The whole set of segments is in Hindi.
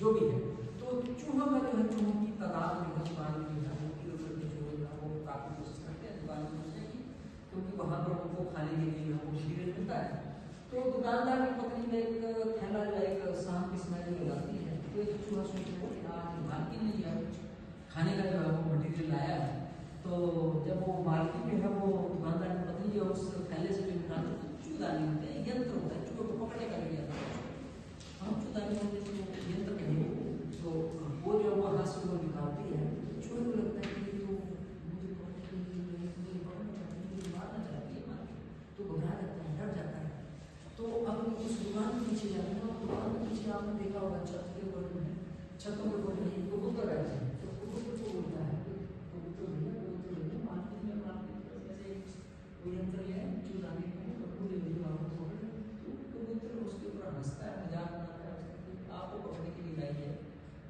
जो भी है। तो चूहों का जो है, चूहों की तादाद जो है दुकान में जो है वो इधर-उधर के चूहे जो है वो काफ़ी कोशिश करते हैं दुकान में घुसने की, क्योंकि वहाँ पर उनको खाने के लिए जो है मटीरियल मिलता है। तो दुकानदार की पत्नी में एक थैला जो है एक सांप की स्मेल लगाती है, तो एक चूहा सोचता है कि आज मालकिन ने जो खाने का जो है वो मटीरियल लाया है। तो जब वो मालकिन जो है वो दुकानदार की पत्नी जो उस थैले से जो निकालती है, चूदानी होते हैं, यंत्र होता है चूहे को पकड़ने का लिए आता है, हम चूदानी होते हैं यंत्र कहेंगे। तो वो जो वो हाथ से वो निकालती है, चूहे को लगता है कि तो मुझे पकड़ना चाहती है, मारना चाहती है, तो घबरा जाता है, डर जाता है। तो अपनी उस दुकान के पीछे जाते हैं, और दुकान के पीछे आपने देखा होगा छत के ऊपर में छतों के ऊपर में कबूतर रहते हैं। तो कबूतर को बोलता है कबूतर भैया मार्केट में ऐसे कोई यंत्र ले चुराने को कबूतर ले वापस पकड़, तो कबूतर उसके ऊपर हंसता है, मजाक बनाता है, आपको पकड़ने के लिए लाई है।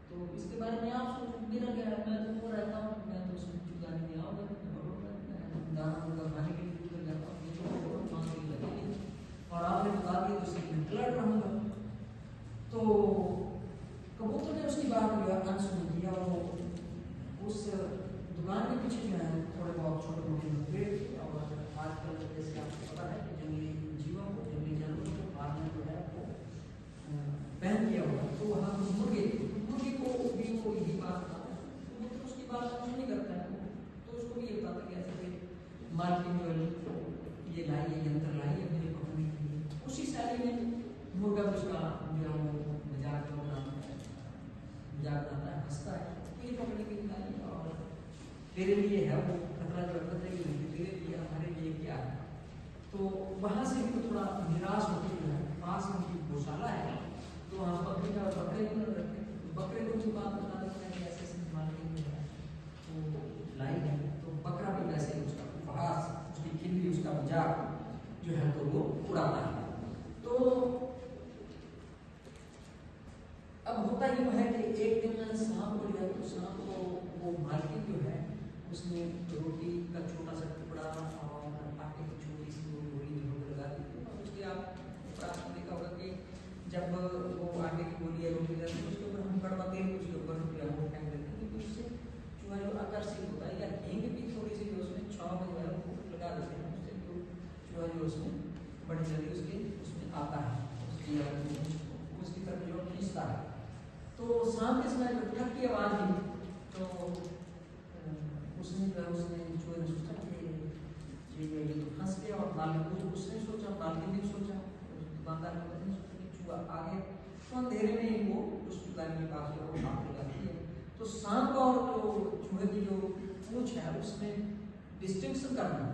तो इसके बारे में आप सोच, मेरा क्या है, मैं तो वो रहता हूँ, मैं तो उसमें चुराने में आऊँगा, दाना खाने के लिए उधर जाता हूँ, और आपने बता दिया तो उससे लड़ रहूँगा। तो कबूतर ने उसकी बात जो है अनसुनी किया, और उस दुकान के पीछे जो है थोड़े बहुत छोटे मोटे पेड़ थे, और आजकल जैसे आपको पता है कि जंगली जीवों को, जंगली जानवरों को मारने जो है वो बैन किया हुआ, तो वहाँ मुर्गे को भी वो यही बात बताता है, कबूतर उसकी बात नहीं करता है, तो उसको भी ये बताता है कि ऐसे मार्केट जो है ये लाई है, यंत्र लाई है मुझे पकड़ने के लिए। उसी शैली में मुर्गा उसका जो है वो मजाक बनाता है, हंसता है, ये पकड़ने के लिए लाई है, और तेरे लिए है वो खतरा, जो खतरे की नहीं, तेरे लिए हमारे लिए क्या है। तो वहाँ से भी तो थोड़ा निराश होती है, पास में उनकी गौशाला है, तो वहाँ बकरी का बकरे को रखते, बकरे को भी बात बता देते हैं कि ऐसे संभाल के है तो लाई है, तो बकरा भी वैसे उसका उपहास, उसकी खिल्ली, उसका मजाक जो है तो वो उड़ाता है। तो अब होता ही है कि एक दिन सांप को जो है, तो सांप को वो मालकिन जो है उसने रोटी का छोटा सा टुकड़ा और आटे की छोटी सी वो गोली जो लगा दी थी, और उसके आप देखा होगा कि जब वो आटे की गोली या रोटी लगाती है उसके ऊपर हम कड़वा तेल उसके ऊपर वो फेंक देते हैं, क्योंकि उससे चूहा जो आकर्षित होता है, या हींग भी थोड़ी सी जो उसमें छाव जो है वो लगा देते हैं, उससे जो चूहा जो उसमें बड़ी जल्दी उसमें आता है, उसकी तरफ जो खींचता है। तो सांप के समय ठक की आवाज़ दी, तो उसने चूहे ने सोचा कि ये तो फंस गया, और मालिक उसने सोचा, मालिक ने सोचा, दुकानदार ने सोचा कि चूहा आगे तो अंधेरे में ही वो उस दुकान के पास जो सांप लगाती है। तो सांप और जो चूहे की जो पूंछ है उसमें डिस्टिंक्शन करना,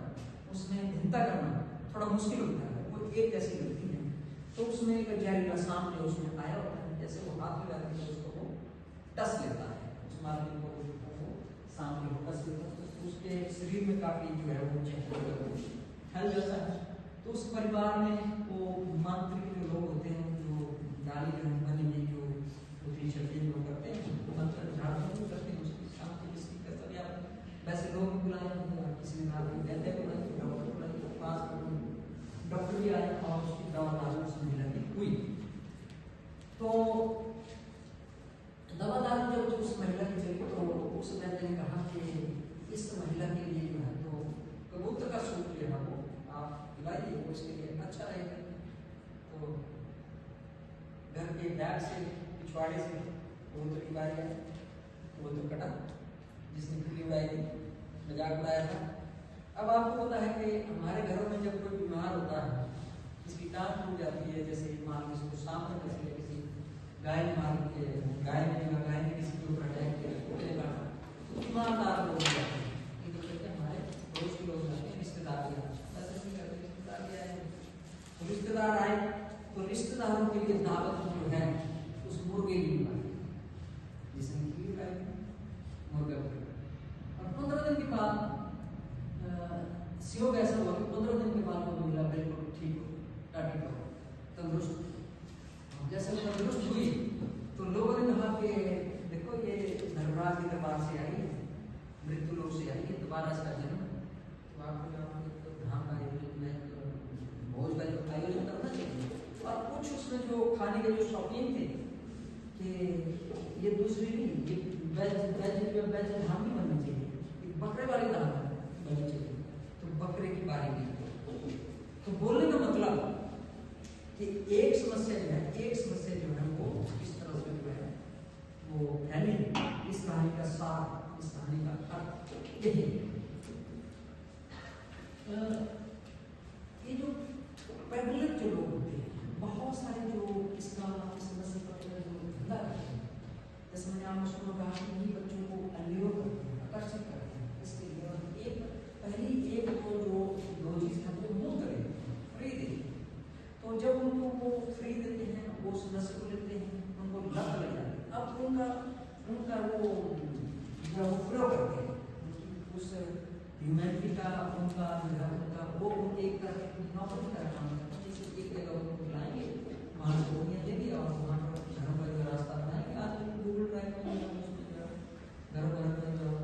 उसमें भिन्नता करना थोड़ा मुश्किल होता है, वो एक जैसी लगती है। तो उसमें एक जहरीला सांप जो उसमें आया होता है, जैसे वो हाथ में लगाती है उसको वो डस लेता है, उस मालिक को वो सांप जो डस लेता है, तो उसके शरीर में काफी जो है वो फैल जाता है। तो उस परिवार में वो मांत्रिक जो लोग होते हैं, जो डाली जो बनी हुई जो होती छठी लोग करते हैं, मंत्र झाड़ करते हैं उसकी सांप की, जिसकी कसम या वैसे लोग बुलाए होंगे, किसी ने रात में वैद्य बुलाए, डॉक्टर बुलाए, पास डॉक्टर भी आए और उसकी दवा दारू उसमें मिलानी हुई। तो दवा दारू जब उस महिला की चली, तो उस वैद्य ने कहा कि इस महिला के लिए जो है तो कबूतर का सूप जो है वो आप पिलाइए, वो इसके लिए अच्छा रहेगा। तो घर के बैग से पिछवाड़े से कबूतर की बारी आई, कबूतर कटा, जिसने खिल्ली उड़ाई थी, मजाक उड़ाया था। अब आपको पता है कि हमारे घरों में जब कोई बीमार होता है, किसी टांग टूट जाती है, जैसे मान लो इसको सांप ने कैसे या किसी गाय मार के गाय ने किसी के ऊपर अटैक किया, कुत्ते काटा, तो बीमारदार लोग जाते हैं, ये तो कहते हैं हमारे पड़ोस के लोग जाते हैं, रिश्तेदार भी आए, ऐसा नहीं करते, रिश्तेदार भी आए, तो रिश्तेदार आए तो रिश्तेदारों के लिए दावत जो है उस मुर्गे की बनाई, जिसने खीर खाई मुर्गा, और 15 दिन के बाद सहयोग ऐसा हुआ कि 15 दिन के बाद वो महिला बिल्कुल ठीक हो, तंदुरुस्त, जैसे वेज धाम भी बननी चाहिए, एक बकरे वाली दाल बननी चाहिए, तो बकरे की बारी नहीं। तो बोलने का मतलब कि एक समस्या जो है वो इस तरह से जो है वो फैली। इस कहानी का सार, इस कहानी का अर्थ यही है। ये जो प्रेवलेंट जो लोग होते हैं, बहुत सारे जो इसका समस्या का जो धंधा करते हैं, जैसे मैंने आपको सुना कहा कि ये बच्चों को अल्यूर करते हैं, आकर्षित करते हैं, इसके लिए एक पहली एक तो जो चीज है वो मुंह करें, फ्री देते हैं। तो जब उनको वो फ्री देते हैं, वो उस नशे को लेते हैं, उनको लत लग जाती है। अब उनका वो जब वो प्रयोग करते हैं उस ह्यूमैनिटी का, उनका वो एक तरह नौकरी का काम करते हैं। जैसे एक जगह उनको बुलाएंगे, वहाँ से गोलियाँ देंगे और वहाँ